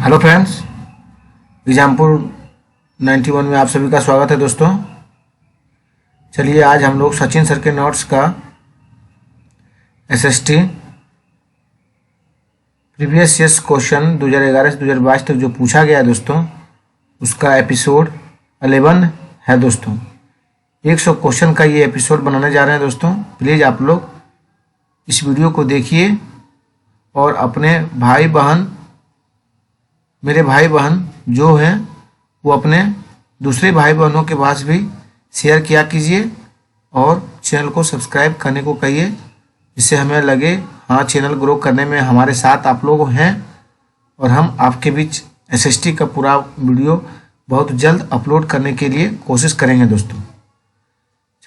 Hello friends, Exampur 91 में आप सभी का स्वागत है दोस्तों। चलिए आज हम लोग सचिन सर के नोट्स का एसएसटी प्रीवियस ईयर्स क्वेश्चन 2011 से 2022 तक जो पूछा गया है दोस्तों, उसका एपिसोड 11 है दोस्तों। 100 क्वेश्चन का ये एपिसोड बनाने जा रहे हैं दोस्तों। प्लीज़ आप लोग इस वीडियो को देखिए और अपने मेरे भाई बहन जो हैं वो अपने दूसरे भाई बहनों के पास भी शेयर किया कीजिए और चैनल को सब्सक्राइब करने को कहिए, जिससे हमें लगे हाँ चैनल ग्रो करने में हमारे साथ आप लोग हैं और हम आपके बीच एसएसटी का पूरा वीडियो बहुत जल्द अपलोड करने के लिए कोशिश करेंगे दोस्तों।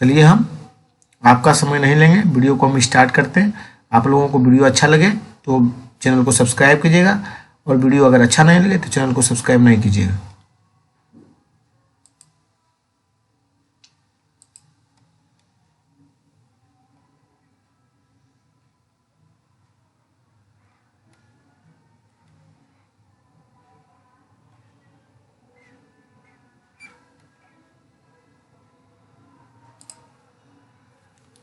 चलिए हम आपका समय नहीं लेंगे, वीडियो को हम स्टार्ट करते हैं। आप लोगों को वीडियो अच्छा लगे तो चैनल को सब्सक्राइब कीजिएगा और वीडियो अगर अच्छा नहीं लगे तो चैनल को सब्सक्राइब नहीं कीजिएगा।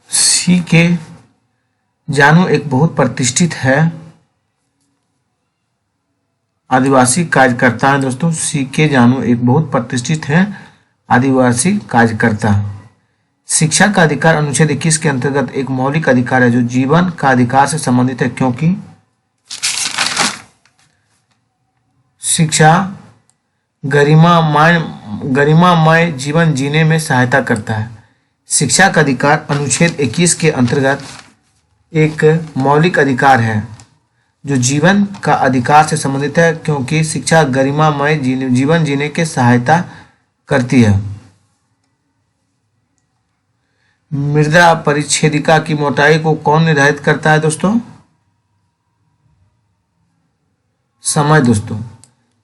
सी के जानू एक बहुत प्रतिष्ठित है आदिवासी कार्यकर्ता है दोस्तों। सी के जानू एक बहुत प्रतिष्ठित है आदिवासी कार्यकर्ता। शिक्षा का अधिकार अनुच्छेद 21 के अंतर्गत एक मौलिक अधिकार है जो जीवन का अधिकार से संबंधित है, क्योंकि शिक्षा गरिमामय जीवन जीने में सहायता करता है। शिक्षा का अधिकार अनुच्छेद 21 के अंतर्गत एक मौलिक अधिकार है जो जीवन का अधिकार से संबंधित है, क्योंकि शिक्षा गरिमामय जीवन जीने के सहायता करती है। मृदा परिच्छेदिका की मोटाई को कौन निर्धारित करता है दोस्तों? समय दोस्तों।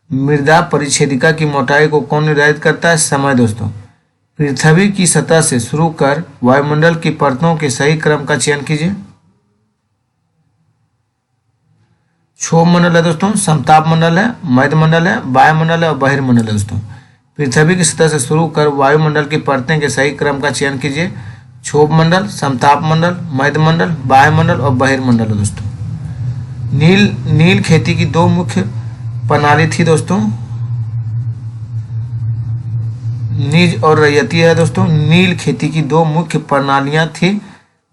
मृदा परिच्छेदिका की मोटाई को कौन निर्धारित करता है? समय दोस्तों। पृथ्वी की सतह से शुरू कर वायुमंडल की परतों के सही क्रम का चयन कीजिए। क्षोभ मंडल है दोस्तों, समताप मंडल है, मध्य मंडल है, वायुमंडल है और बहिर्मंडल है दोस्तों। पृथ्वी की सतह से शुरू कर वायुमंडल की परतें के सही क्रम का चयन कीजिए। क्षोभ मंडल, समताप मंडल, मध्य मंडल, वायुमंडल और बहिर्मंडल है दोस्तों। नील खेती की दो मुख्य प्रणाली थी दोस्तों, निज और रैयती है दोस्तों। नील खेती की दो मुख्य प्रणालियां थी,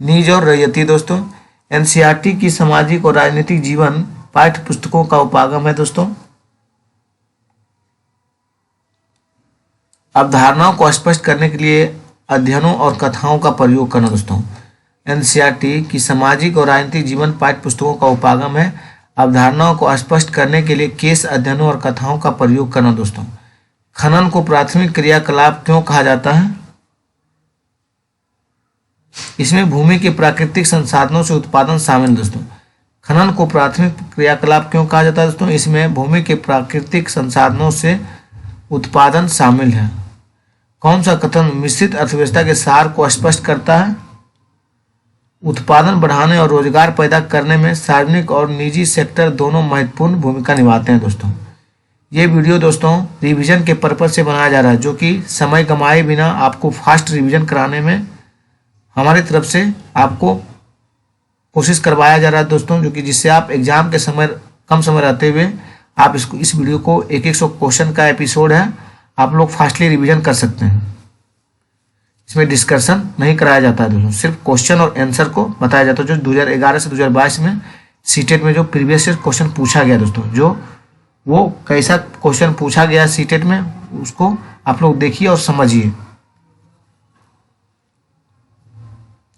निज और रैयती दोस्तों। एनसीईआरटी की सामाजिक और राजनीतिक जीवन पाठ्य पुस्तकों का उपागम है दोस्तों। अवधारणाओं को स्पष्ट करने के लिए अध्ययनों और कथाओं का प्रयोग करना दोस्तों। एनसीईआरटी की सामाजिक और राजनीतिक जीवन पाठ्य पुस्तकों का उपागम है। अवधारणाओं को स्पष्ट करने के लिए केस अध्ययनों और कथाओं का प्रयोग करना दोस्तों। खनन को प्राथमिक क्रियाकलाप क्यों कहा जाता है? इसमें भूमि के प्राकृतिक संसाधनों से उत्पादन शामिल दोस्तों। खनन को प्राथमिक क्रियाकलाप क्यों कहा जाता है दोस्तों? इसमें भूमि के प्राकृतिक संसाधनों से उत्पादन शामिल है। कौन सा कथन मिश्रित अर्थव्यवस्था के सार को स्पष्ट करता है? उत्पादन बढ़ाने और रोजगार पैदा करने में सार्वजनिक और निजी सेक्टर दोनों महत्वपूर्ण भूमिका निभाते हैं दोस्तों। ये वीडियो दोस्तों रिवीजन के पर्पज से बनाया जा रहा है, जो कि समय गंवाए बिना आपको फास्ट रिवीजन कराने में हमारी तरफ से आपको कोशिश करवाया जा रहा है दोस्तों, जो कि जिससे आप एग्जाम के समय कम समय रहते हुए आप इस वीडियो को 100 क्वेश्चन का एपिसोड है, आप लोग फास्टली रिवीजन कर सकते हैं। इसमें डिस्कशन नहीं कराया जाता है दोस्तों, सिर्फ क्वेश्चन और आंसर को बताया जाता है। जो 2011 से 2022 में सीटेट में जो प्रीवियस ईयर क्वेश्चन पूछा गया दोस्तों, जो वो कैसा क्वेश्चन पूछा गया सीटेट में, उसको आप लोग देखिए और समझिए।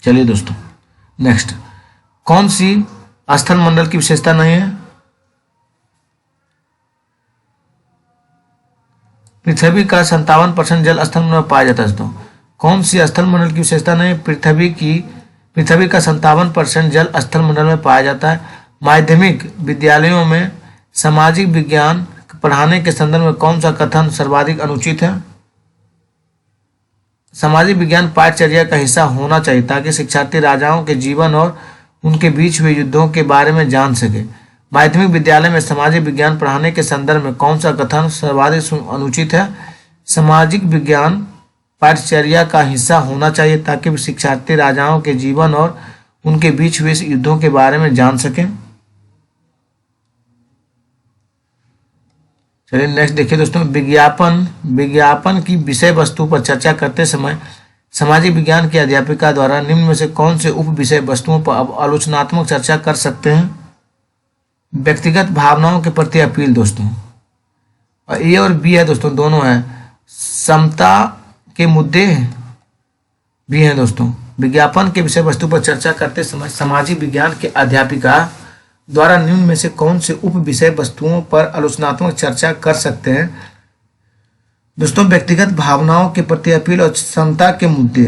चलिए दोस्तों नेक्स्ट, कौन सी स्थल मंडल की विशेषता नहीं है? पृथ्वी का 57% जल स्थल मंडल में पाया जाता है दोस्तों। कौन सी स्थल मंडल की विशेषता नहीं? पृथ्वी का 57% जल स्थल मंडल में पाया जाता है। माध्यमिक विद्यालयों में सामाजिक विज्ञान पढ़ाने के संदर्भ में कौन सा कथन सर्वाधिक अनुचित है? सामाजिक विज्ञान पाठ्यचर्या का हिस्सा होना चाहिए ताकि शिक्षार्थी राजाओं के जीवन और उनके बीच हुए युद्धों के बारे में जान सके। माध्यमिक विद्यालय में सामाजिक विज्ञान पढ़ाने के संदर्भ में कौन सा कथन सर्वाधिक अनुचित है? सामाजिक विज्ञान पाठ्यचर्या का हिस्सा होना चाहिए ताकि शिक्षार्थी राजाओं के जीवन और उनके बीच हुए युद्धों के बारे में जान सकें। चलिए नेक्स्ट देखिए दोस्तों, विज्ञापन की विषय वस्तु पर चर्चा करते समय सामाजिक विज्ञान की अध्यापिका द्वारा निम्न में से कौन से उप विषय वस्तुओं पर आलोचनात्मक चर्चा कर सकते हैं? व्यक्तिगत भावनाओं के प्रति अपील दोस्तों, और ए और बी है दोस्तों, दोनों है। समता के मुद्दे भी हैं दोस्तों। विज्ञापन के विषय वस्तु पर चर्चा करते समय सामाजिक विज्ञान के अध्यापिका द्वारा निम्न में से कौन से उप विषय वस्तुओं पर आलोचनात्मक चर्चा कर सकते हैं? दोस्तों व्यक्तिगत भावनाओं के प्रति अपील और समता के मुद्दे।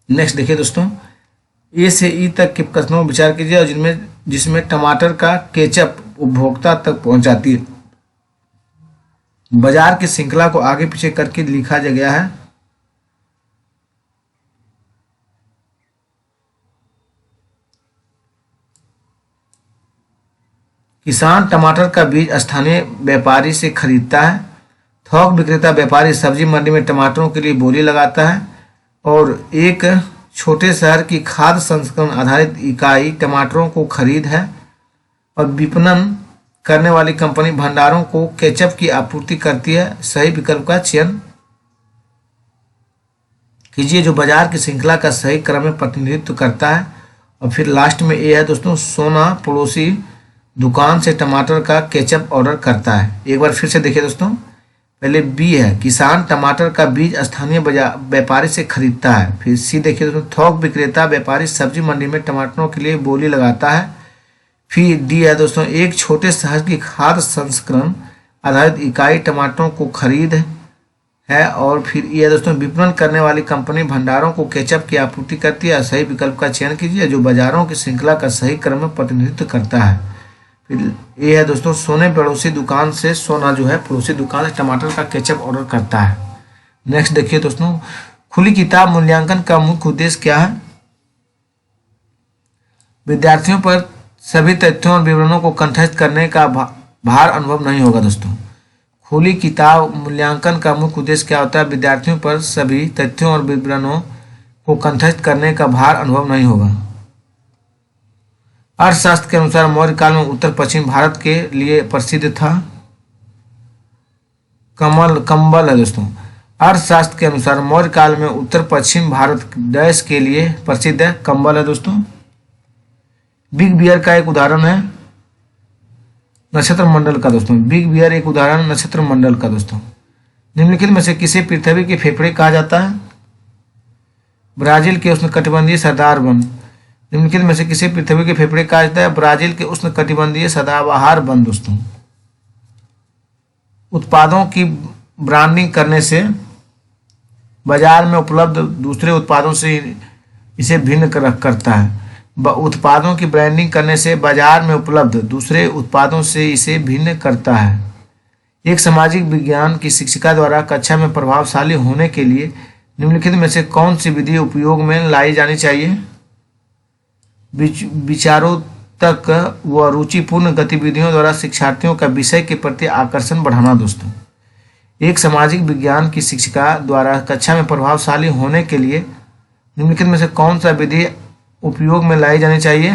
नेक्स्ट देखिए दोस्तों, ए से ई तक के कथनों पर विचार कीजिए और जिसमें टमाटर का केचप उपभोक्ता तक पहुंचाती है। बाजार की श्रृंखला को आगे पीछे करके लिखा गया है। किसान टमाटर का बीज स्थानीय व्यापारी से खरीदता है। थोक विक्रेता व्यापारी सब्जी मंडी में टमाटरों के लिए बोली लगाता है और एक छोटे शहर की खाद्य संस्करण आधारित इकाई टमाटरों को खरीद है और विपणन करने वाली कंपनी भंडारों को केचप की आपूर्ति करती है। सही विकल्प का चयन कीजिए जो बाजार की श्रृंखला का सही क्रम में प्रतिनिधित्व करता है। और फिर लास्ट में ये है दोस्तों, सोना पड़ोसी दुकान से टमाटर का केचप ऑर्डर करता है। एक बार फिर से देखिए दोस्तों, पहले बी है, किसान टमाटर का बीज स्थानीय व्यापारी से खरीदता है। फिर सी देखिए दोस्तों, थोक विक्रेता व्यापारी सब्जी मंडी में टमाटरों के लिए बोली लगाता है। फिर डी है दोस्तों, एक छोटे शहर की खाद्य संस्करण आधारित इकाई टमाटरों को खरीद है। और फिर ये है दोस्तों, विपणन करने वाली कंपनी भंडारों को केचप की आपूर्ति करती है। सही विकल्प का चयन कीजिए जो बाजारों की श्रृंखला का सही क्रम में प्रतिनिधित्व करता है। फिर ये है दोस्तों, सोना पड़ोसी दुकान से टमाटर का केचप ऑर्डर करता है। नेक्स्ट देखिए दोस्तों, खुली किताब मूल्यांकन का मुख्य उद्देश्य क्या है? विद्यार्थियों पर सभी तथ्यों और विवरणों को कंठस्थ करने का भार अनुभव नहीं होगा दोस्तों। खुली किताब मूल्यांकन का मुख्य उद्देश्य क्या होता है? विद्यार्थियों पर सभी तथ्यों और विवरणों को कंठस्थ करने का भार अनुभव नहीं होगा। अर्थशास्त्र के अनुसार मौर्य काल में उत्तर पश्चिम भारत के लिए प्रसिद्ध था कंबल है दोस्तों। अर्थशास्त्र के अनुसार मौर्य काल में उत्तर पश्चिम भारत देश के लिए प्रसिद्ध है कंबल है दोस्तों। बिग बियर का एक उदाहरण है नक्षत्र मंडल का दोस्तों। बिग बियर एक उदाहरण नक्षत्र मंडल का दोस्तों। निम्नलिखित में से किसे पृथ्वी के फेफड़े कहा जाता है? ब्राजील के उष्णकटिबंधीय सदाबहार वन। निम्नलिखित में से किसे पृथ्वी के फेफड़े कहा जाता है? ब्राजील के उष्णकटिबंधीय सदाबहार वन दोस्तों। उत्पादों की ब्रांडिंग करने से बाजार में उपलब्ध दूसरे उत्पादों से इसे भिन्न करता है। उत्पादों की ब्रांडिंग करने से बाजार में उपलब्ध दूसरे उत्पादों से इसे भिन्न करता है। एक सामाजिक विज्ञान की शिक्षिका द्वारा कक्षा में प्रभावशाली होने के लिए निम्नलिखित में से कौन सी विधि उपयोग में लाई जानी चाहिए? विचारों तक व रुचिपूर्ण गतिविधियों द्वारा शिक्षार्थियों का विषय के प्रति आकर्षण बढ़ाना दोस्तों। एक सामाजिक विज्ञान की शिक्षिका द्वारा कक्षा में प्रभावशाली होने के लिए निम्नलिखित में से कौन सा विधि उपयोग में लाई जानी चाहिए?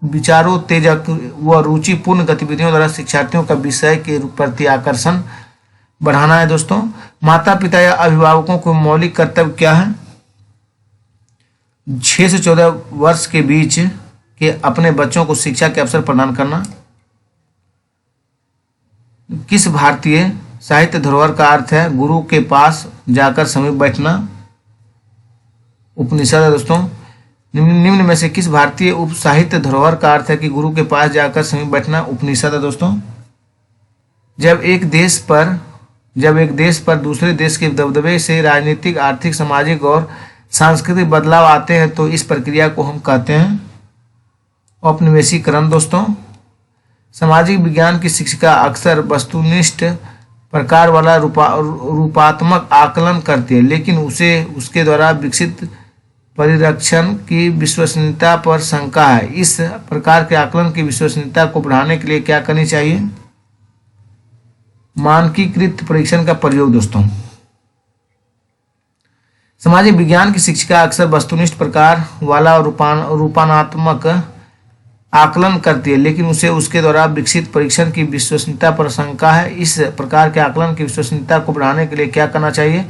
विचारोत्तेजक व रुचिपूर्ण गतिविधियों द्वारा शिक्षार्थियों का विषय के प्रति आकर्षण बढ़ाना है दोस्तों। माता पिता या अभिभावकों को मौलिक कर्तव्य क्या है? 6 से 14 वर्ष के बीच के अपने बच्चों को शिक्षा के अवसर प्रदान करना। किस भारतीय साहित्य धरोहर का अर्थ है गुरु के पास जाकर समीप बैठना? उपनिषद है दोस्तों। निम्न में से किस भारतीय उप साहित्य धरोहर का अर्थ है कि गुरु के पास जाकर समीप बैठना? उपनिषद है दोस्तों। जब एक देश पर दूसरे देश के दबदबे से राजनीतिक, आर्थिक, सामाजिक और सांस्कृतिक बदलाव आते हैं तो इस प्रक्रिया को हम कहते हैं औपनिवेशीकरण दोस्तों। सामाजिक विज्ञान की शिक्षिका अक्सर वस्तुनिष्ठ प्रकार वाला रूपात्मक आकलन करती है, लेकिन उसे उसके द्वारा विकसित परिरक्षण की विश्वसनीयता पर शंका है। इस प्रकार के आकलन की विश्वसनीयता को बढ़ाने के लिए क्या करनी चाहिए? मानकीकृत परीक्षण का प्रयोग दोस्तों। सामाजिक विज्ञान की शिक्षिका अक्सर वस्तुनिष्ठ प्रकार वाला रूपात्मक आकलन करती है, लेकिन उसे उसके द्वारा विकसित परीक्षण की विश्वसनीयता पर शंका है। इस प्रकार के आकलन की विश्वसनीयता को बढ़ाने के लिए क्या करना चाहिए?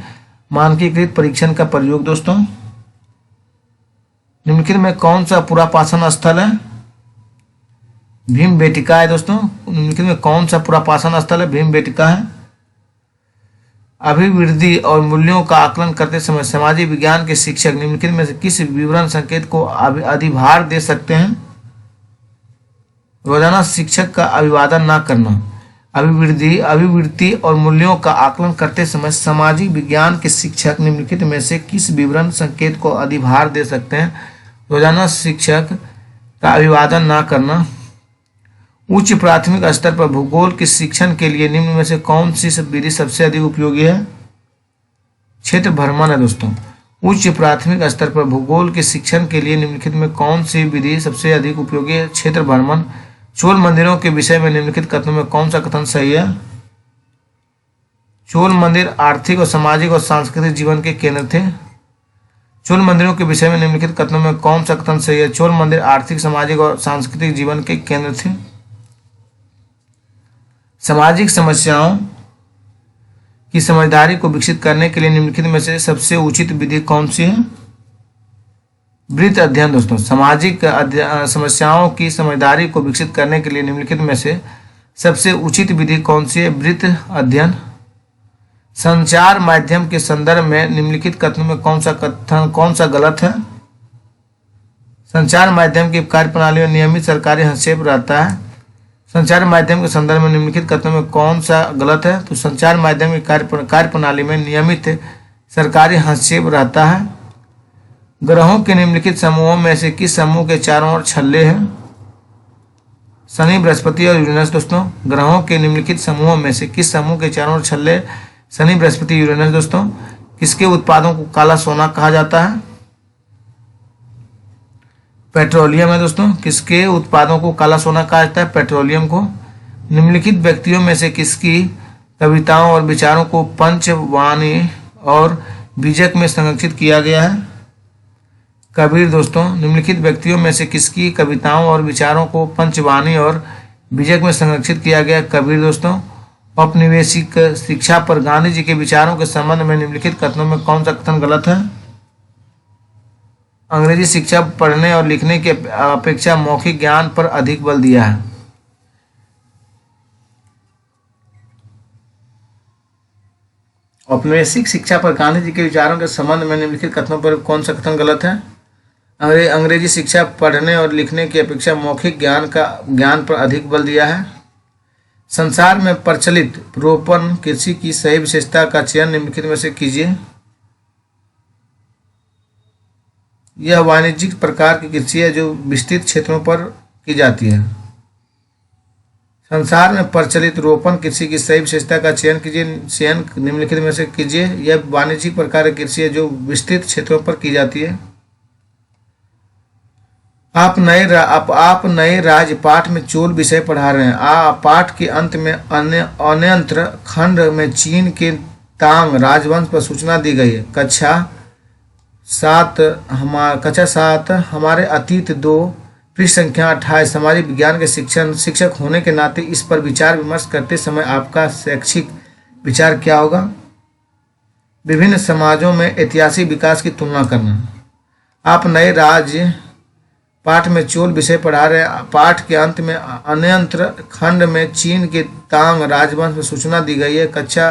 मानकीकृत परीक्षण का प्रयोग दोस्तों। निम्नलिखित में कौन सा पुरापाषाण स्थल है? भीमबेटका है दोस्तों। निम्नलिखित में कौन सा पुरापाषाण स्थल है? भीमबेटका है। अभिवृद्धि और मूल्यों का आकलन करते समय सामाजिक विज्ञान के शिक्षक निम्नलिखित में से किस विवरण संकेत को अधिभार दे सकते हैं? रोजाना शिक्षक का अभिवादन न करना। अभिवृत्ति और मूल्यों का आकलन करते समय सामाजिक विज्ञान के शिक्षक निम्नलिखित में से किस विवरण संकेत को अधिभार दे सकते हैं? रोजाना शिक्षक का अभिवादन न करना। उच्च प्राथमिक स्तर पर भूगोल के शिक्षण के लिए निम्न में से कौन सी विधि सबसे अधिक उपयोगी है? क्षेत्र भ्रमण है दोस्तों। उच्च प्राथमिक स्तर पर भूगोल के शिक्षण के लिए निम्नलिखित में कौन सी विधि सबसे अधिक उपयोगी है? क्षेत्र भ्रमण। चोल मंदिरों के विषय में निम्नलिखित कथनों में कौन सा कथन सही है? चोल मंदिर आर्थिक और सामाजिक और सांस्कृतिक जीवन के केंद्र थे। चोल मंदिरों के विषय में निम्नलिखित कथनों में कौन सा कथन सही है? चोल मंदिर आर्थिक, सामाजिक और सांस्कृतिक जीवन के केंद्र थे। सामाजिक समस्याओं की समझदारी को विकसित करने के लिए निम्नलिखित में से सबसे उचित विधि कौन सी है? वृत्त अध्ययन दोस्तों। सामाजिक समस्याओं की समझदारी को विकसित करने के लिए निम्नलिखित में से सबसे उचित विधि कौन सी है? वृत्त अध्ययन। संचार माध्यम के संदर्भ में निम्नलिखित कथनों में कौन सा गलत है? संचार माध्यम की कार्यप्रणाली में नियमित सरकारी हस्तक्षेप रहता है। संचार माध्यम के संदर्भ में निम्नलिखित कथनों में कौन सा गलत है? तो संचार माध्यम की कार्यप्रणाली में नियमित सरकारी हस्तक्षेप रहता है। ग्रहों के निम्नलिखित समूहों में से किस समूह के चारों ओर छल्ले हैं? शनि, बृहस्पति और यूरेनस दोस्तों। ग्रहों के निम्नलिखित समूहों में से किस समूह के चारों ओर छल्ले? शनि, बृहस्पति, यूरेनस दोस्तों। किसके उत्पादों को काला सोना कहा जाता है? पेट्रोलियम है दोस्तों। किसके उत्पादों को काला सोना कहा जाता है? पेट्रोलियम को। निम्नलिखित व्यक्तियों में से किसकी कविताओं और विचारों को पंचवाणी और बीजक में संरक्षित किया गया है? कबीर दोस्तों। निम्नलिखित व्यक्तियों में से किसकी कविताओं और विचारों को पंचवाणी और बीजक में संरक्षित किया गया? कबीर दोस्तों। औपनिवेशिक शिक्षा पर गांधी जी के विचारों के संबंध में निम्नलिखित कथनों में कौन सा कथन गलत है? अंग्रेजी शिक्षा पढ़ने और लिखने की अपेक्षा मौखिक ज्ञान पर अधिक बल दिया है। औपनिवेशिक शिक्षा पर गांधी जी के विचारों के संबंध में निम्नलिखित कथनों पर कौन सा कथन गलत है? अंग्रेजी शिक्षा पढ़ने और लिखने की अपेक्षा मौखिक ज्ञान पर अधिक बल दिया है। संसार में प्रचलित रोपण कृषि की सही विशेषता का चयन निम्नलिखित में से कीजिए। यह वाणिज्यिक प्रकार की कृषि है जो विस्तृत क्षेत्रों पर की जाती है। संसार में प्रचलित रोपण कृषि की सही विशेषता का चयन निम्नलिखित में से कीजिए। यह वाणिज्यिक प्रकार की कृषि है जो विस्तृत क्षेत्रों पर की जाती है। आप नए राज्य पाठ में चोल विषय पढ़ा रहे हैं। पाठ के अंत में अन्यंत्र खंड में चीन के तांग राजवंश पर सूचना दी गई है। कक्षा 7 हमारे अतीत 2 पृष्ठ संख्या 28। सामाजिक विज्ञान के शिक्षक होने के नाते इस पर विचार विमर्श करते समय आपका शैक्षिक विचार क्या होगा? विभिन्न समाजों में ऐतिहासिक विकास की तुलना करना। आप नए राज्य पाठ में चोल विषय पढ़ा रहे हैं। पाठ के अंत में अन्यंत्र खंड में चीन के तांग राजवंश में सूचना दी गई है। कक्षा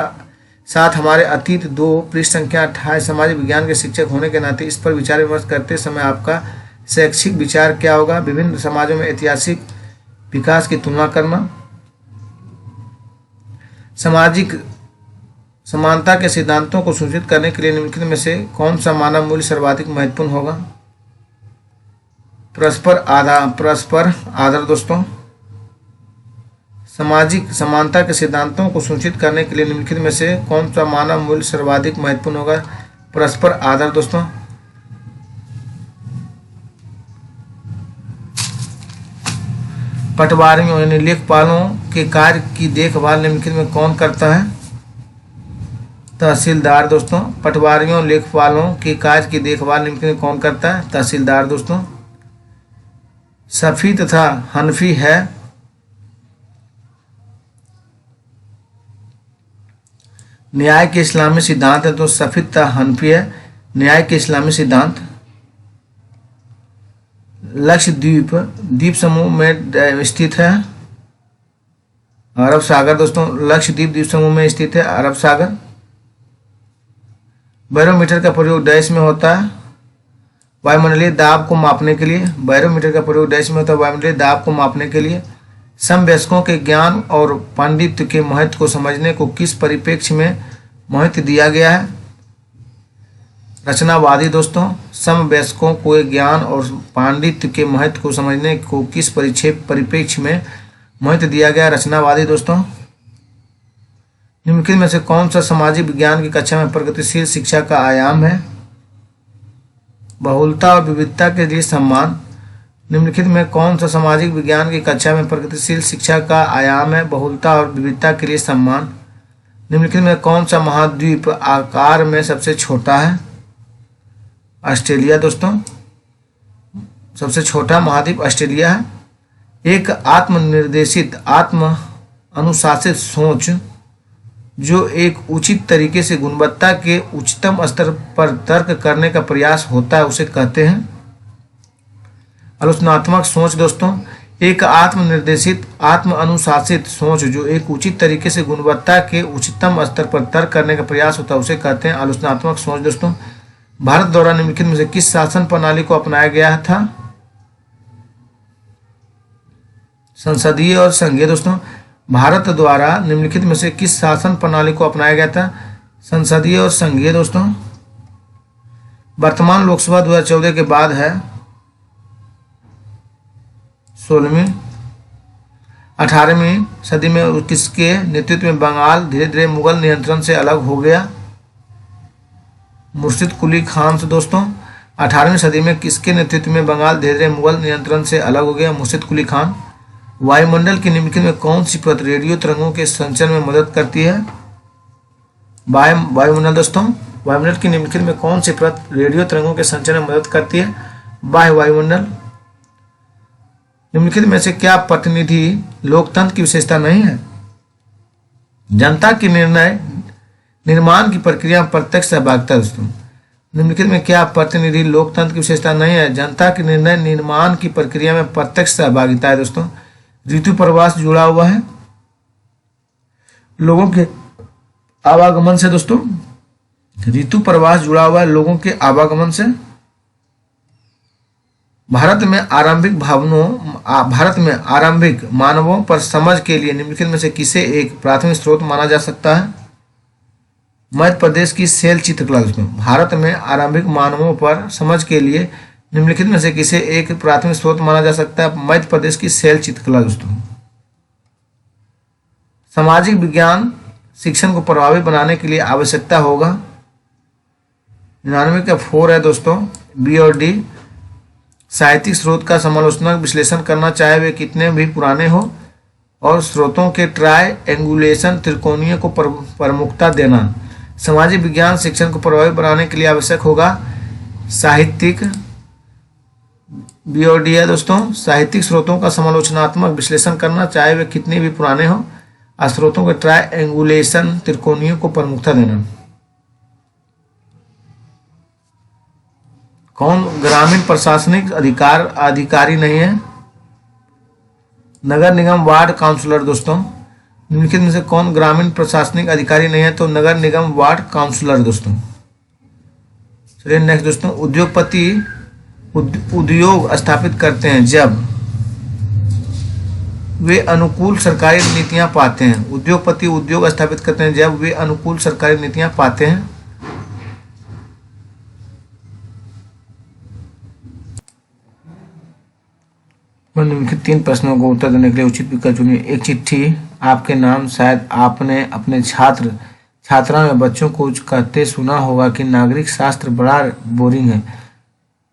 7 हमारे अतीत 2 पृष्ठ संख्या 28। सामाजिक विज्ञान के शिक्षक होने के नाते इस पर विचार विमर्श करते समय आपका शैक्षिक विचार क्या होगा? विभिन्न समाजों में ऐतिहासिक विकास की तुलना करना। सामाजिक समानता के सिद्धांतों को सूचित करने के लिए निम्नलिखित में से कौन सा मानव मूल्य सर्वाधिक महत्वपूर्ण होगा? परस्पर आदर दोस्तों। सामाजिक समानता के सिद्धांतों को सूचित करने के लिए निम्नलिखित में से कौन सा मानव मूल्य सर्वाधिक महत्वपूर्ण होगा? परस्पर आदर दोस्तों। पटवारियों यानी लेखपालों के कार्य की देखभाल निम्नलिखित में कौन करता है? तहसीलदार दोस्तों। पटवारियों लेखपालों के कार्य की देखभाल निम्नलिखित में कौन करता है? तहसीलदार दोस्तों। सफ़ी तथा हनफी है। न्याय के इस्लामी सिद्धांत है तो सफ़ी तथा हनफी है न्याय के इस्लामी सिद्धांत। लक्षद्वीप द्वीप समूह में स्थित है। अरब सागर दोस्तों। लक्षद्वीप द्वीप समूह में स्थित है अरब सागर। बैरोमीटर का प्रयोग डैश में होता है? वायुमंडलीय दाब को मापने के लिए। बैरोमीटर का प्रयोग डैश में होता है? वायुमंडलीय दाब को मापने के लिए। समवयस्कों के ज्ञान और पांडित्य के महत्व को समझने को किस परिप्रेक्ष्य में महत्व दिया गया है? रचनावादी दोस्तों। समवयस्कों को ज्ञान और पांडित्य के महत्व को समझने को किस परिप्रेक्ष्य में महत्व दिया गया? रचनावादी दोस्तों। निम्नलिखित में से कौन सा सामाजिक विज्ञान की कक्षा में प्रगतिशील शिक्षा का आयाम है? बहुलता और विविधता के लिए सम्मान। निम्नलिखित में कौन सा सामाजिक विज्ञान की कक्षा में प्रगतिशील शिक्षा का आयाम है? बहुलता और विविधता के लिए सम्मान। निम्नलिखित में कौन सा महाद्वीप आकार में सबसे छोटा है? ऑस्ट्रेलिया दोस्तों। सबसे छोटा महाद्वीप ऑस्ट्रेलिया है। एक आत्मनिर्देशित आत्म अनुशासित सोच जो एक उचित तरीके से गुणवत्ता के उच्चतम स्तर पर तर्क करने का प्रयास होता है उसे कहते हैं आलोचनात्मक सोच दोस्तों। एक आत्मनिर्देशित आत्म अनुशासित सोच जो एक उचित तरीके से गुणवत्ता के उच्चतम स्तर पर तर्क करने का प्रयास होता है उसे कहते हैं आलोचनात्मक सोच दोस्तों। भारत द्वारा निम्नलिखित में से किस शासन प्रणाली को अपनाया गया था? संसदीय और संघीय दोस्तों। भारत द्वारा निम्नलिखित में से किस शासन प्रणाली को अपनाया गया था? संसदीय और संघीय दोस्तों। वर्तमान लोकसभा 2014 के बाद है 16वीं। 18वीं सदी में किसके नेतृत्व में बंगाल धीरे धीरे मुगल नियंत्रण से अलग हो गया? मुर्शिद कुली खान से दोस्तों। 18वीं सदी में किसके नेतृत्व में बंगाल धीरे धीरे मुगल नियंत्रण से अलग हो गया? मुर्शिद कुली खान। वायुमंडल की निम्नलिखित में कौन सी परत रेडियो तरंगों के संचरण में मदद करती है? वायुमंडल दोस्तों। वायुमंडल की निम्नलिखित में कौन सी परत रेडियो तरंगों के संचरण में मदद करती है? बाह्य वायुमंडल। निम्नलिखित में से क्या प्रतिनिधि लोकतंत्र की विशेषता नहीं है? जनता की निर्णय निर्माण की प्रक्रिया में प्रत्यक्ष सहभागिता दोस्तों। निम्नलिखित में क्या प्रतिनिधि लोकतंत्र की विशेषता नहीं है? जनता की निर्णय निर्माण की प्रक्रिया में प्रत्यक्ष सहभागिता है दोस्तों। ऋतु प्रवास जुड़ा हुआ है लोगों के आवागमन से दोस्तों। ऋतु प्रवास जुड़ा हुआ है लोगों के आवागमन से। भारत में आरंभिक मानवों पर समझ के लिए निम्नलिखित में से किसे एक प्राथमिक स्रोत माना जा सकता है? मध्य प्रदेश की सेल चित्रकला दोस्तों। भारत में आरंभिक मानवों पर समझ के लिए निम्नलिखित में से किसे एक प्राथमिक स्रोत माना जा सकता है? मध्य प्रदेश की सेल चित्रकला दोस्तों। सामाजिक विज्ञान शिक्षण को प्रभावी बनाने के लिए आवश्यकता होगा? 99 का 4 है दोस्तों, बी और डी। साहित्यिक स्रोत का समालोचनात्मक विश्लेषण करना चाहे वे कितने भी पुराने हो, और स्रोतों के ट्रायंगुलेशन त्रिकोणीय को प्रमुखता देना। सामाजिक विज्ञान शिक्षण को प्रभावी बनाने के लिए आवश्यक होगा साहित्यिक, बी और डी है दोस्तों। साहित्यिक स्रोतों का समालोचनात्मक विश्लेषण करना चाहे वे कितने भी पुराने हो, और स्रोतों के ट्रायंगुलेशन त्रिकोणीय को प्रमुखता देना। कौन ग्रामीण प्रशासनिक अधिकारी नहीं है? नगर निगम वार्ड काउंसलर दोस्तों। निम्नलिखित में से कौन ग्रामीण प्रशासनिक अधिकारी नहीं है? तो नगर निगम वार्ड काउंसलर दोस्तों। चलिए नेक्स्ट दोस्तों, उद्योगपति उद्योग स्थापित करते हैं जब वे अनुकूल सरकारी नीतियां पाते हैं। उद्योगपति उद्योग स्थापित करते हैं जब वे अनुकूल सरकारी नीतियां पाते हैं। निम्नलिखित 3 प्रश्नों को उत्तर देने के लिए उचित विकल्प चुनिए। एक चिट्ठी, आपके नाम शायद आपने अपने छात्रा में बच्चों को कहते सुना होगा कि नागरिक शास्त्र बड़ा बोरिंग है।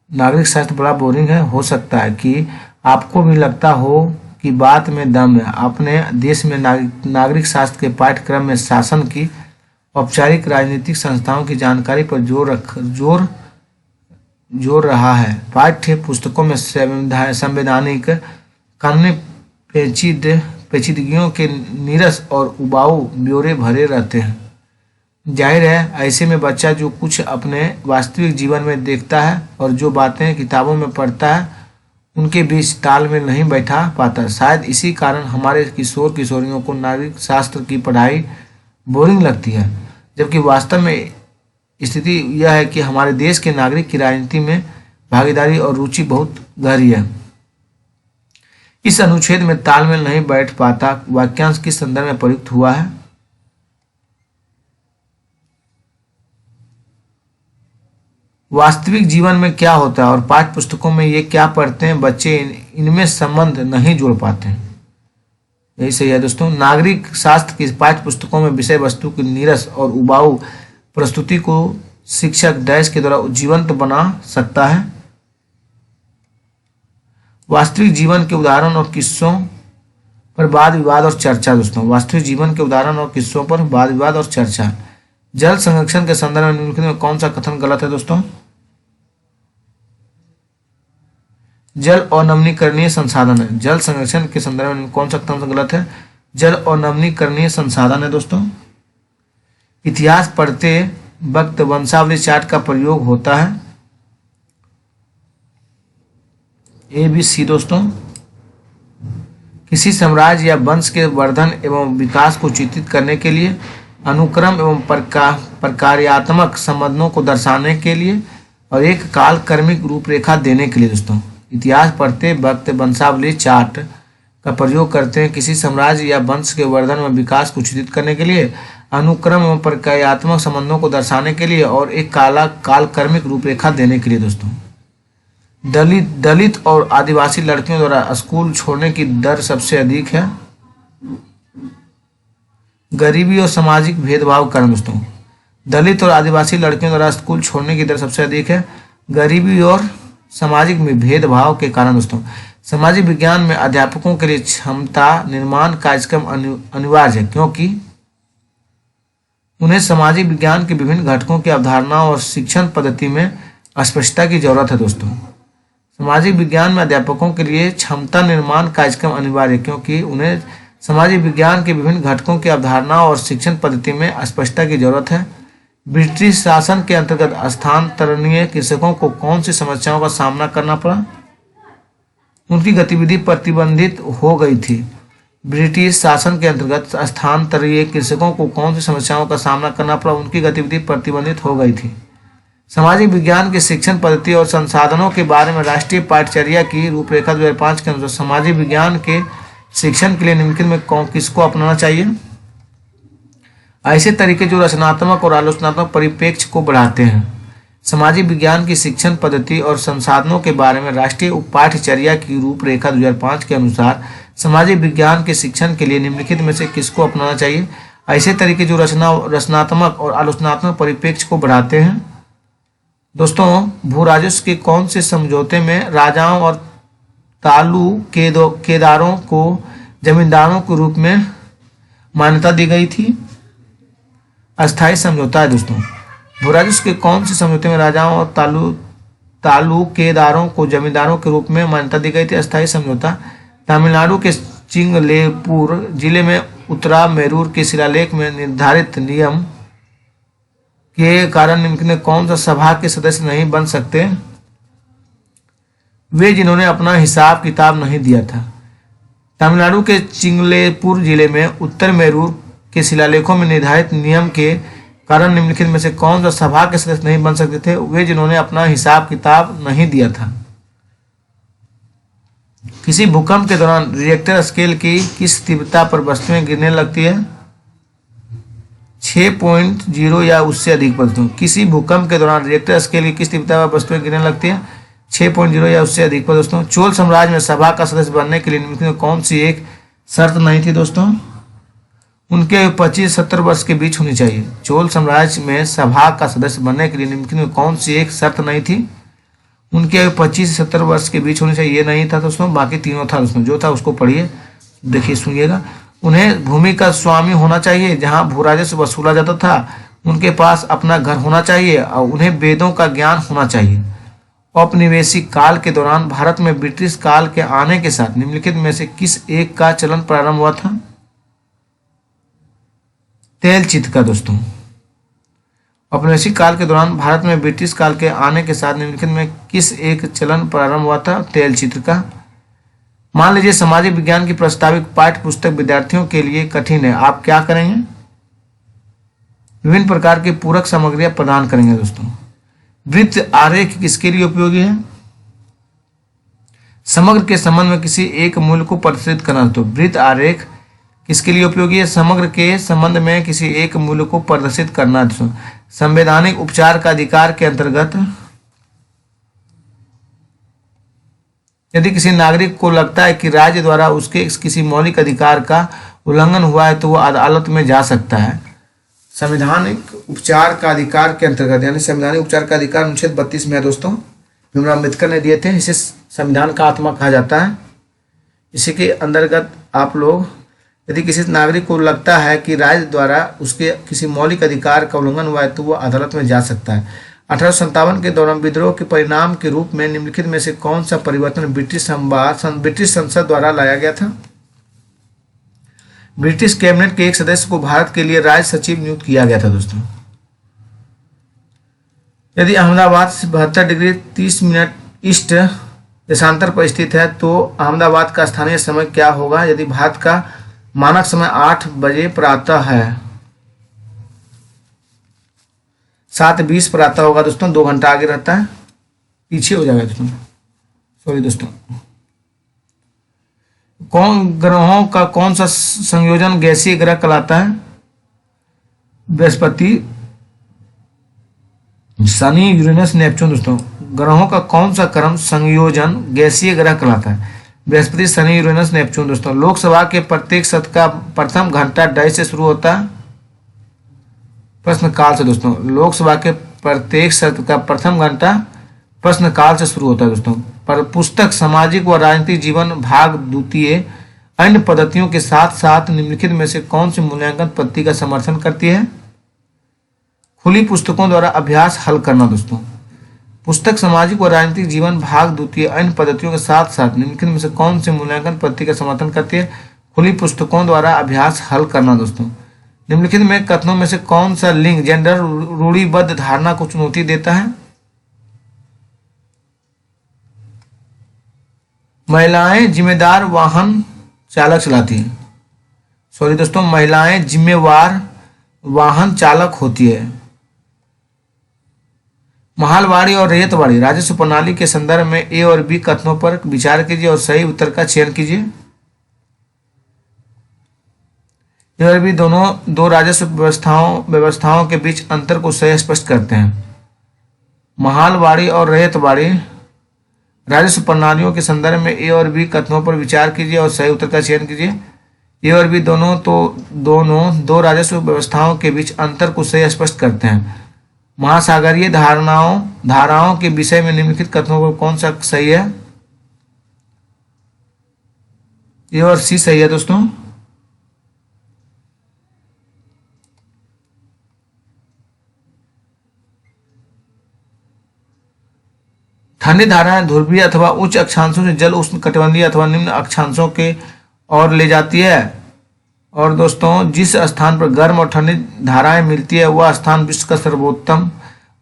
नागरिक शास्त्र बड़ा बोरिंग है। हो सकता है कि आपको भी लगता हो कि बात में दम है। अपने देश में नागरिक शास्त्र के पाठ्यक्रम में शासन की औपचारिक राजनीतिक संस्थाओं की जानकारी पर जोर रहा है। पाठ्य पुस्तकों में संवैधानिक कानूनी पेचीदगियों के नीरस और उबाऊ ब्यौरे भरे रहते हैं। जाहिर है ऐसे में बच्चा जो कुछ अपने वास्तविक जीवन में देखता है और जो बातें किताबों में पढ़ता है उनके बीच तालमेल नहीं बैठा पाता। शायद इसी कारण हमारे किशोर किशोरियों को नागरिक शास्त्र की पढ़ाई बोरिंग लगती है, जबकि वास्तव में स्थिति यह है कि हमारे देश के नागरिक की राजनीति में भागीदारी और रुचि बहुत गहरी है। इस अनुच्छेद में तालमेल नहीं बैठ पाता वाक्यांश किस संदर्भ में प्रयुक्त हुआ है? वास्तविक जीवन में क्या होता है और पाठ्य पुस्तकों में ये क्या पढ़ते हैं बच्चे इनमें संबंध नहीं जोड़ पाते हैं। यही सही है दोस्तों। नागरिक शास्त्र की पाठ्य पुस्तकों में विषय वस्तु की नीरस और उबाऊ प्रस्तुति को शिक्षक डैश के द्वारा जीवंत बना सकता है। वास्तविक जीवन के उदाहरण और किस्सों पर वाद विवाद और चर्चा। दोस्तों वास्तविक जीवन के उदाहरण और किस्सों पर वाद विवाद और चर्चा। जल संरक्षण के संदर्भ में निम्नलिखित में कौन सा कथन गलत है? दोस्तों जल और नवीकरणीय संसाधन है। जल संरक्षण के संदर्भ में कौन सा कथन गलत है? जल और नवीकरणीय संसाधन है। दोस्तों इतिहास पढ़ते वक्त वंशावली चार्ट का प्रयोग होता है। ABC दोस्तों किसी साम्राज्य या वंश के वर्धन एवं विकास को चित्रित करने के लिए, अनुक्रम एवं प्रकार्यात्मक संबंधों को दर्शाने के लिए और एक कालक्रमिक रूपरेखा देने के लिए। दोस्तों इतिहास पढ़ते वक्त वंशावली चार्ट का प्रयोग करते हैं किसी साम्राज्य या वंश के वर्धन एवं विकास को चित्रित करने के लिए, अनुक्रम एवं प्रकार्यात्मक संबंधों को दर्शाने के लिए और एक कालक्रमिक रूपरेखा देने के लिए। दोस्तों दलित और आदिवासी लड़कियों द्वारा स्कूल छोड़ने की दर सबसे अधिक है। गरीबी और सामाजिक भेदभाव कारण। दोस्तों दलित और आदिवासी लड़कियों द्वारा स्कूल छोड़ने की दर सबसे अधिक है गरीबी और सामाजिक भेदभाव के कारण। दोस्तों सामाजिक विज्ञान में अध्यापकों के लिए क्षमता निर्माण कार्यक्रम अनिवार्य है, क्योंकि उन्हें सामाजिक विज्ञान के विभिन्न घटकों की अवधारणा और शिक्षण पद्धति में स्पष्टता की जरूरत है। दोस्तों सामाजिक विज्ञान में अध्यापकों के लिए क्षमता निर्माण कार्यक्रम अनिवार्य है, क्योंकि उन्हें सामाजिक विज्ञान के विभिन्न घटकों की अवधारणा और शिक्षण पद्धति में स्पष्टता की जरूरत है। ब्रिटिश शासन के अंतर्गत स्थानांतरणीय कृषकों को कौन सी समस्याओं का सामना करना पड़ा? उनकी गतिविधि प्रतिबंधित हो गई थी। ब्रिटिश शासन के अंतर्गत स्थानांतरणीय कृषकों को कौन सी समस्याओं का सामना करना पड़ा? उनकी गतिविधि प्रतिबंधित हो गई थी। सामाजिक विज्ञान के शिक्षण पद्धति और संसाधनों के बारे में राष्ट्रीय पाठ्यचर्या की रूपरेखा 2005 के अनुसार सामाजिक विज्ञान के शिक्षण के लिए निम्नलिखित में किसको अपनाना चाहिए? ऐसे तरीके जो रचनात्मक और आलोचनात्मक परिप्रेक्ष्य को बढ़ाते हैं। सामाजिक विज्ञान की शिक्षण पद्धति और संसाधनों के बारे में राष्ट्रीय पाठ्यचर्या की रूपरेखा 2005 के अनुसार सामाजिक विज्ञान के शिक्षण के लिए निम्नलिखित में से किसको अपनाना चाहिए? ऐसे तरीके जो रचनात्मक और आलोचनात्मक परिप्रेक्ष्य को बढ़ाते हैं। दोस्तों भू राजस्व के कौन से समझौते में राजाओं और तालुकेदारों को जमींदारों के रूप में मान्यता दी गई थी? अस्थायी समझौता है। दोस्तों भू राजस्व के कौन से समझौते में राजाओं और तालुकेदारों को जमींदारों के रूप में मान्यता दी गई थी? अस्थायी समझौता। तमिलनाडु के चिंगलेपुर जिले में उत्तरा मेरूर के शिलालेख में निर्धारित नियम के कारण निम्नलिखित में कौन सा सभा के सदस्य नहीं बन सकते? वे जिन्होंने अपना हिसाब किताब नहीं दिया था। तमिलनाडु के चिंगलेपुर जिले में उत्तर मेरूर के शिलालेखों में निर्धारित नियम के कारण निम्नलिखित में से कौन सा सभा के सदस्य नहीं बन सकते थे? वे जिन्होंने अपना हिसाब किताब नहीं दिया था। किसी भूकंप के दौरान रिएक्टर स्केल की किस तीव्रता पर वस्तुएं गिरने लगती है? 6.0 या उससे अधिक पर। दोस्तों किसी भूकंप के दौरान रिएक्टर स्केल की किस तीव्रता पर वस्तुएं गिरने लगती है? 6.0 या उससे अधिक पर। दोस्तों चोल साम्राज्य में सभा का सदस्य बनने के लिए निम्नलिखित में कौन सी एक शर्त नहीं थी? दोस्तों उनकी आयु 25 से 70 वर्ष के बीच होनी चाहिए। चोल साम्राज्य में सभा का सदस्य बनने के लिए निम्नलिखित में कौन सी एक शर्त नहीं थी? उनकी आयु 25 से 70 वर्ष के बीच होनी चाहिए, ये नहीं था दोस्तों, बाकी तीनों था दोस्तों। जो था उसको पढ़िए, देखिए सुनिएगा। उन्हें भूमि का स्वामी होना चाहिए जहाँ भू राजस्व वसूला जाता था, उनके पास अपना घर होना चाहिए और उन्हें वेदों का ज्ञान होना चाहिए। औपनिवेशिक काल के दौरान भारत में ब्रिटिश काल के आने के साथ निम्नलिखित में से किस एक का चलन प्रारंभ हुआ था? तेल चित्र का दोस्तों। औपनिवेशिक काल के दौरान भारत में ब्रिटिश काल के आने के साथ निम्नलिखित में किस एक चलन प्रारंभ हुआ था? तेल चित्र का। मान लीजिए सामाजिक विज्ञान की प्रस्तावित पाठ्य पुस्तक विद्यार्थियों के लिए कठिन है, आप क्या करेंगे? विभिन्न प्रकार की पूरक सामग्रियां प्रदान करेंगे दोस्तों। वृत्त आरेख किसके लिए उपयोगी है? समग्र के संबंध में किसी एक मूल्य को प्रदर्शित करना। तो वृत्त आरेख किसके लिए उपयोगी है? समग्र के संबंध में किसी एक मूल्य को प्रदर्शित करना दोस्तों। संवैधानिक उपचार का अधिकार के अंतर्गत यदि किसी नागरिक को लगता है कि राज्य द्वारा उसके किसी मौलिक अधिकार का उल्लंघन हुआ है तो वह अदालत में जा सकता है। संवैधानिक उपचार का अधिकार के अंतर्गत, यानी संवैधानिक उपचार का अधिकार अनुच्छेद 32 में है दोस्तों, भीमराव अम्बेडकर ने दिए थे। इसे संविधान का आत्मा कहा जाता है। इसी के अंतर्गत आप लोग, यदि किसी नागरिक को लगता है कि राज्य द्वारा उसके किसी मौलिक अधिकार का उल्लंघन हुआ है तो वह अदालत में जा सकता है। 1857 के दौरान विद्रोह के परिणाम के रूप में निम्नलिखित में से कौन सा परिवर्तन ब्रिटिश संसद द्वारा लाया गया था? ब्रिटिश कैबिनेट के एक सदस्य को भारत के लिए राज्य सचिव नियुक्त किया गया था दोस्तों। यदि अहमदाबाद से 72 डिग्री 30 मिनट ईस्ट देशांतर पर स्थित है तो अहमदाबाद का स्थानीय समय क्या होगा? यदि भारत का मानक समय 8 बजे प्रातः है, 7:20 प्रातः होगा दोस्तों, 2 घंटा आगे रहता है, पीछे हो जाएगा दोस्तों, सॉरी दोस्तों। कौन ग्रहों का कौन सा संयोजन गैसीय ग्रह कहलाता है? बृहस्पति, शनि, यूरेनस, नेपच्यून दोस्तों। ग्रहों का कौन सा क्रम संयोजन गैसीय ग्रह कहलाता है? बृहस्पति, शनि, यूरेनस, नेपच्यून दोस्तों। लोकसभा के प्रत्येक सत्र का प्रथम घंटा डैश से शुरू होता है? प्रश्नकाल से दोस्तों। लोकसभा के प्रत्येक सत्र का प्रथम घंटा प्रश्नकाल से शुरू होता है दोस्तों। पर पुस्तक सामाजिक व राजनीतिक जीवन भाग द्वितीय अन्य पद्धतियों के साथ साथ निम्नलिखित में से कौन सी मूल्यांकन पद्धति का समर्थन करती है? खुली पुस्तकों द्वारा अभ्यास हल करना दोस्तों। पुस्तक सामाजिक व राजनीतिक जीवन भाग द्वितीय अन्य पद्धतियों के साथ साथ निम्नलिखित में से कौन सी मूल्यांकन पद्धति का समर्थन करती है? खुली पुस्तकों द्वारा अभ्यास हल करना दोस्तों। निम्नलिखित में कथनों में से कौन सा लिंग जेंडर रूढ़िबद्ध धारणा को चुनौती देता है? महिलाएं जिम्मेदार वाहन चालक चलाती हैं, सॉरी दोस्तों, महिलाएं जिम्मेवार वाहन चालक होती है। महालवाड़ी और रेतवाड़ी राजस्व प्रणाली के संदर्भ में ए और बी कथनों पर विचार कीजिए और सही उत्तर का चयन कीजिए। ए और बी दोनों दो राजस्व व्यवस्थाओं के बीच अंतर को सही स्पष्ट करते हैं। महालवाड़ी और रेतवाड़ी राजस्व प्रणालियों के संदर्भ में ए और बी कथनों पर विचार कीजिए और सही उत्तर का चयन कीजिए। ए और बी दोनों दो राजस्व व्यवस्थाओं के बीच अंतर को सही स्पष्ट करते हैं। महासागरीय धाराओं के विषय में निम्नलिखित कथनों पर कौन सा सही है? ए और सी सही है दोस्तों। ठंडी धाराएं ध्रुवीय अथवा उच्च अक्षांशों से जल उष्ण कटिबंधीय अथवा निम्न अक्षांशों के ओर ले जाती है। और दोस्तों, जिस स्थान पर गर्म और ठंडी धाराएं मिलती है वह स्थान विश्व का सर्वोत्तम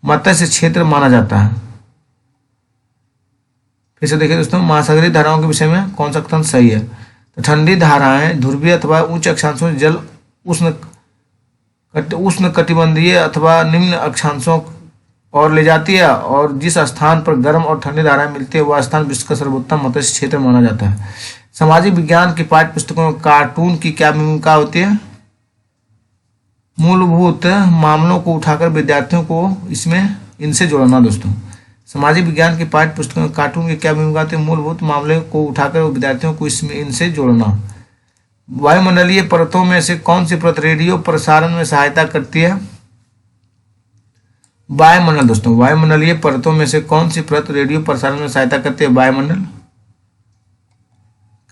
मत्स्य क्षेत्र माना जाता है। फिर से देखिए दोस्तों, महासागरीय धाराओं के विषय में कौन सा कथन सही है? तो ठंडी धाराएं ध्रुवीय अथवा उच्च अक्षांशों से जल उष्ण कटिबंधीय अथवा निम्न अक्षांशों और ले जाती है। और जिस स्थान पर गर्म और ठंडी धाराएं मिलती है वह स्थान विश्व का सर्वोत्तम मत्स्य क्षेत्र माना जाता है। सामाजिक विज्ञान की पाठ्य पुस्तकों में कार्टून की क्या भूमिका होती है? मूलभूत मामलों को उठाकर विद्यार्थियों को इनसे जोड़ना दोस्तों। सामाजिक विज्ञान की पाठ्य पुस्तकों में कार्टून की क्या भूमिका होती है? मूलभूत मामले को उठाकर विद्यार्थियों को इनसे जोड़ना। वायुमंडलीय परतों में से कौन सी परत रेडियो प्रसारण में सहायता करती है? वायुमंडल दोस्तों, वायुमंडलीय परतों में से कौन सी परत रेडियो प्रसारण में सहायता करती है? वायुमंडल।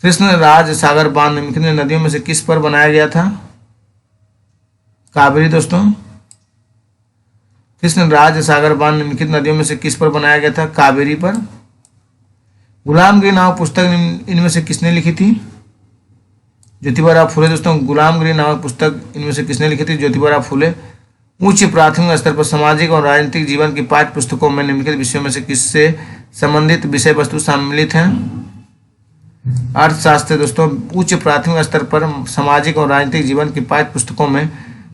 कृष्ण राज सागर बांध निम्नलिखित नदियों में से किस पर बनाया गया था? कावेरी दोस्तों। कृष्ण राज सागर बांध निम्नलिखित नदियों में से किस पर बनाया गया था? कावेरी पर। गुलामगिरी नामक पुस्तक इनमें से किसने लिखी थी? ज्योतिबा फुले दोस्तों। गुलामगिरी नामक पुस्तक इनमें से किसने लिखी थी? ज्योतिबा फुले। उच्च प्राथमिक स्तर पर सामाजिक और राजनीतिक जीवन की पाठ्य पुस्तकों में निम्नलिखित विषयों में से किससे संबंधित विषय वस्तु सम्मिलित हैं? अर्थशास्त्र दोस्तों। उच्च प्राथमिक स्तर पर सामाजिक और राजनीतिक जीवन की पाठ्य पुस्तकों में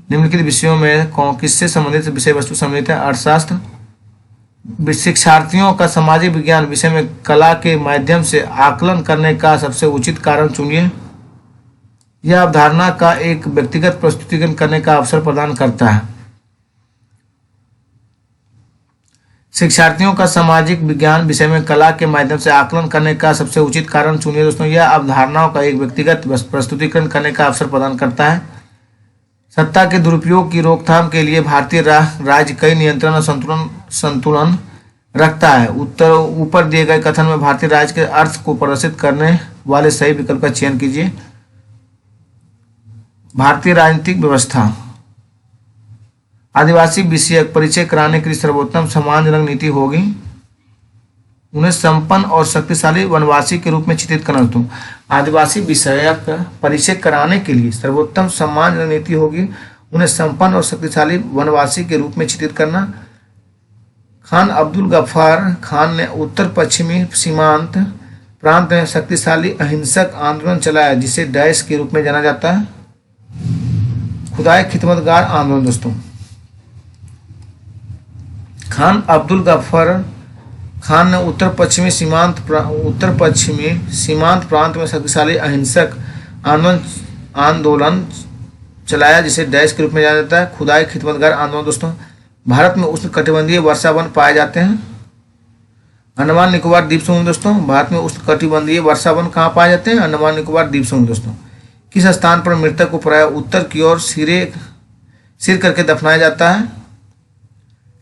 निम्नलिखित विषयों में किससे संबंधित विषय वस्तु सम्मिलित है? अर्थशास्त्र। शिक्षार्थियों का सामाजिक विज्ञान विषय में कला के माध्यम से आकलन करने का सबसे उचित कारण चुनिए। यह अवधारणा का एक व्यक्तिगत प्रस्तुतिकरण करने का अवसर प्रदान करता है। शिक्षार्थियों का सामाजिक विज्ञान विषय में कला के माध्यम से आकलन करने का सबसे उचित कारण चुनिए दोस्तों। यह अवधारणाओं का एक व्यक्तिगत प्रस्तुतिकरण करने का अवसर प्रदान करता है। सत्ता के दुरुपयोग की रोकथाम के लिए भारतीय राज्य कई नियंत्रण और संतुलन रखता है। ऊपर दिए गए कथन में भारतीय राज्य के अर्थ को प्रदर्शित करने वाले सही विकल्प का चयन कीजिए। भारतीय राजनीतिक व्यवस्था। आदिवासी विषयक परिचय कराने के लिए सर्वोत्तम समान रंग नीति होगी। उन्हें संपन्न और शक्तिशाली वनवासी के रूप में चित्रित करना दोस्तों। आदिवासी विषयक परिचय कराने के लिए सर्वोत्तम सम्मान नीति होगी। उन्हें संपन्न और शक्तिशाली वनवासी के रूप में चित्रित करना। खान अब्दुल गफ्फार खान ने उत्तर पश्चिमी सीमांत प्रांत में शक्तिशाली अहिंसक आंदोलन चलाया जिसे डैश के रूप में जाना जाता है। खुदाई खिदमतगार आंदोलन दोस्तों। खान अब्दुल गफ्फार खान ने उत्तर पश्चिमी सीमांत प्रांत में शक्तिशाली अहिंसक आंदोलन चलाया जिसे डैश के रूप में जाना जाता है। खुदाई खिदमतगार आंदोलन दोस्तों। भारत में उष्णकटिबंधीय वर्षावन पाए जाते हैं। अंडमान निकोबार द्वीप समूह दोस्तों। भारत में उष्णकटिबंधीय वर्षावन कहाँ पाए जाते हैं? अंडमान निकोबार द्वीप समूह दोस्तों। किस स्थान पर मृतक को प्रायः उत्तर की ओर सिर करके दफनाया जाता है?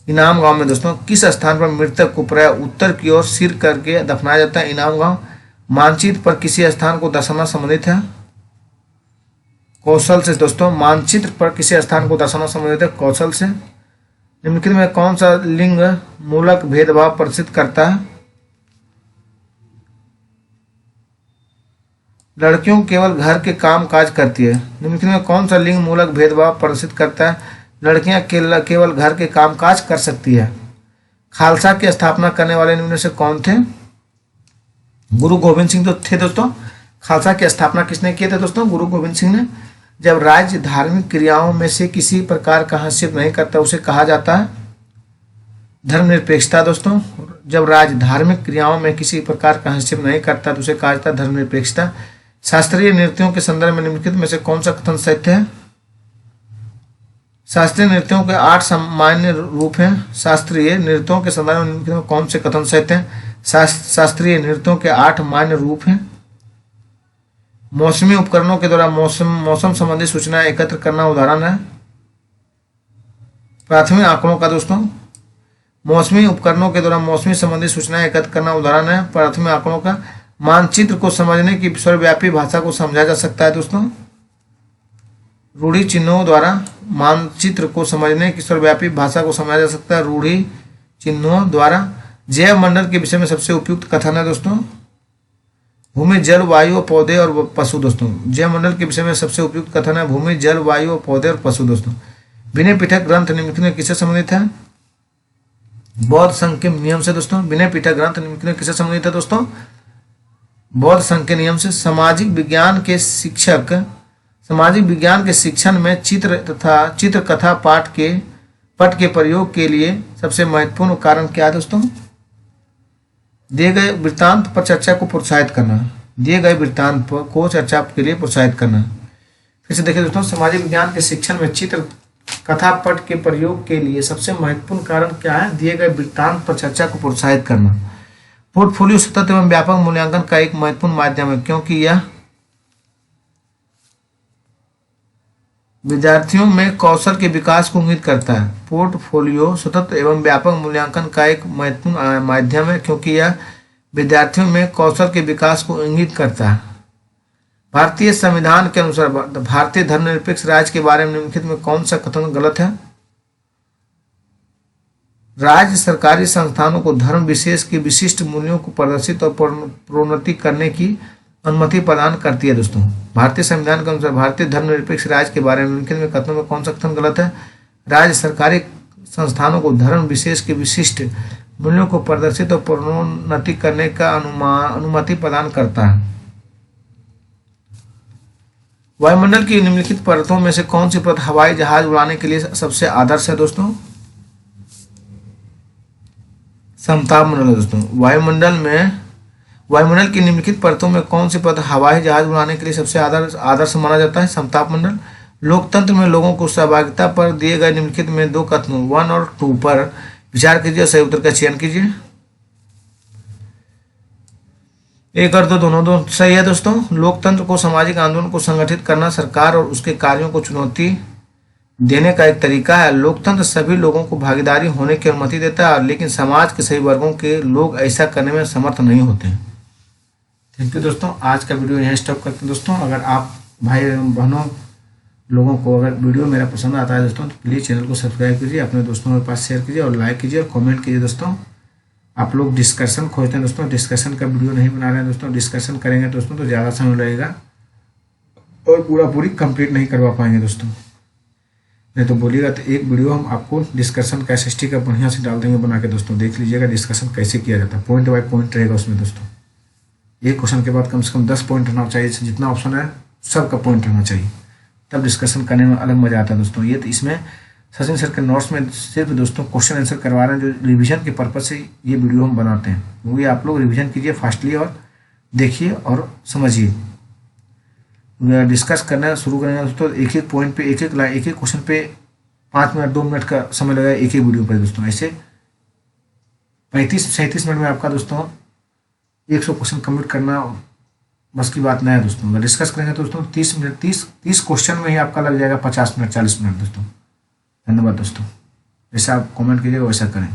इनाम गांव में दोस्तों। किस स्थान पर मृतक को प्रायः उत्तर की ओर सिर करके दफनाया जाता है? इनाम गांव। मानचित्र पर किसी स्थान को दर्शाना संबंधित है? कौशल से दोस्तों। मानचित्र पर किसी स्थान को दर्शाना संबंधित है? कौशल से। निम्नलिखित में कौन सा लिंग मूलक भेदभाव प्रदर्शित करता है? लड़कियों केवल घर के काम काज करती है। निम्नलिखित में कौन सा लिंग मूलक भेदभाव प्रदर्शित करता है? लड़कियां केवल घर के काम काज कर सकती है। खालसा की स्थापना करने वाले निम्न से कौन थे? गुरु गोविंद सिंह थे दोस्तों। खालसा की स्थापना किसने किए थे दोस्तों? गुरु गोविंद सिंह ने। जब राज्य धार्मिक क्रियाओं में से किसी प्रकार का हस्तक्षेप नहीं करता उसे कहा जाता है धर्मनिरपेक्षता दोस्तों। जब राज्य धार्मिक क्रियाओं में किसी प्रकार का हस्तक्षेप नहीं करता तो उसे कहा जाता है धर्मनिरपेक्षता। शास्त्रीय नृत्यों के संदर्भ में निम्नलिखित में से कौन सा कथन सत्य है? शास्त्रीय नृत्यों के 8 सामान्य रूप हैं। शास्त्रीय नृत्यों के संदर्भ में निम्नलिखित में कौन से कथन सत्य हैं? शास्त्रीय नृत्यों के 8 मान्य रूप हैं। मौसमी उपकरणों के द्वारा मौसम संबंधी सूचना एकत्र करना उदाहरण है। प्राथमिक आंकड़ों का दोस्तों। मौसमी उपकरणों के द्वारा मौसमी संबंधी सूचना एकत्र करना उदाहरण है प्राथमिक आंकड़ों का। मानचित्र को समझने की सर्वव्यापी भाषा को समझा जा सकता है दोस्तों। रूढ़ि चिन्हों द्वारा मानचित्र को समझने की सर्वव्यापी भाषा को समझा जा सकता है रूढ़ि चिन्हों द्वारा। जैव मंडल के विषय में सबसे उपयुक्त कथन है दोस्तों। भूमि जल वायु पौधे और पशु दोस्तों। जैव मंडल के विषय में सबसे उपयुक्त कथन है भूमि जल वायु पौधे और पशु दोस्तों। विनय पिटक ग्रंथ निम्नलिखित में किससे संबंधित है? बौद्ध संघ के नियम से दोस्तों। विनय पिटक ग्रंथ निम्नलिखित में किससे संबंधित है दोस्तों? बौद्ध संघ के नियम से। सामाजिक विज्ञान के शिक्षण में चित्र तथा चित्रकथा पट के प्रयोग के लिए सबसे महत्वपूर्ण कारण क्या है दोस्तों? दिए गए वृत्तांत पर चर्चा को प्रोत्साहित करना। दिए गए वृत्तांत को चर्चा के लिए प्रोत्साहित करना। फिर से देखिए दोस्तों, सामाजिक विज्ञान के शिक्षण में चित्र कथा पट के प्रयोग के लिए सबसे महत्वपूर्ण कारण क्या है? दिए गए वृत्तांत पर चर्चा को प्रोत्साहित करना। पोर्टफोलियो सतत एवं व्यापक मूल्यांकन का एक महत्वपूर्ण माध्यम है क्योंकि यह विद्यार्थियों में कौशल के विकास को इंगित करता है। पोर्टफोलियो स्वतंत्र एवं व्यापक मूल्यांकन का एक महत्वपूर्ण माध्यम है, क्योंकि यह विद्यार्थियों में कौशल के विकास को इंगित करता है। भारतीय संविधान के अनुसार भारतीय धर्मनिरपेक्ष राज्य के बारे में निम्नलिखित में कौन सा कथन गलत है? राज्य सरकारी संस्थानों को धर्म विशेष के विशिष्ट मूल्यों को प्रदर्शित और प्रोन्नति करने की अनुमति प्रदान करती है। दोस्तों, भारतीय संविधान के अनुसार भारतीय धर्मनिरपेक्ष राज्य के बारे में निम्नलिखित में कथनों में कौन सा कथन गलत है? राज्य सरकारी संस्थानों को धर्म विशेष के विशिष्ट मूल्यों को प्रदर्शित और प्रोन्नति करने का अनुमति प्रदान करता है। वायुमंडल की निम्नलिखित परतों में से कौन सी परत हवाई जहाज उड़ाने के लिए सबसे आदर्श है? दोस्तों, समताप मंडल है। दोस्तों, वायुमंडल की निम्नलिखित परतों में कौन सी परत हवाई जहाज उड़ाने के लिए सबसे आदर्श माना जाता है? समताप मंडल। लोकतंत्र में लोगों को सहभागिता पर दिए गए निम्नलिखित में दो कथनों 1 और 2 पर विचार कीजिए और सही उत्तर का चयन कीजिए। 1 और 2 दोनों सही है। दोस्तों, लोकतंत्र को सामाजिक आंदोलन को संगठित करना सरकार और उसके कार्यों को चुनौती देने का एक तरीका है। लोकतंत्र सभी लोगों को भागीदारी होने की अनुमति देता है, लेकिन समाज के सभी वर्गों के लोग ऐसा करने में समर्थ नहीं होते। थैंक यू दोस्तों, आज का वीडियो यहाँ स्टॉप करते हैं। दोस्तों, अगर आप भाई बहनों लोगों को अगर वीडियो मेरा पसंद आता है दोस्तों, तो प्लीज़ चैनल को सब्सक्राइब कीजिए, अपने दोस्तों के पास शेयर कीजिए और लाइक कीजिए और कमेंट कीजिए। दोस्तों, आप लोग डिस्कशन खोजते हैं दोस्तों, डिस्कशन का वीडियो नहीं बना रहे हैं दोस्तों। डिस्कशन करेंगे दोस्तों तो ज़्यादा समय लगेगा और पूरी कंप्लीट नहीं करवा पाएंगे दोस्तों। नहीं तो बोलिएगा तो एक वीडियो हम आपको डिस्कशन का SST का बढ़िया से डाल देंगे बना के। दोस्तों, देख लीजिएगा डिस्कशन कैसे किया जाता है, पॉइंट बाय पॉइंट रहेगा उसमें। दोस्तों, एक क्वेश्चन के बाद कम से कम 10 पॉइंट रहना चाहिए, जितना ऑप्शन है सबका पॉइंट रहना चाहिए, तब डिस्कशन करने में अलग मजा आता है। दोस्तों, ये तो इसमें सचिन सर के नोट्स में सिर्फ दोस्तों क्वेश्चन आंसर करवा रहे हैं, जो रिवीजन के पर्पज से ये वीडियो हम बनाते हैं। वो ये आप लोग रिवीजन कीजिए फास्टली और देखिए और समझिए। डिस्कस करना शुरू करेंगे दोस्तों, एक एक पॉइंट पे एक एक क्वेश्चन पे 5 मिनट 2 मिनट का समय लगेगा एक वीडियो पर। दोस्तों, ऐसे 35-37 मिनट में आपका दोस्तों 100 क्वेश्चन कंप्लीट करना बस की बात नहीं है। दोस्तों, अगर डिस्कस करेंगे तो दोस्तों 30 क्वेश्चन में ही आपका लग जाएगा 50 मिनट 40 मिनट। दोस्तों, धन्यवाद दोस्तों, जैसा आप कमेंट कीजिएगा वैसा करें।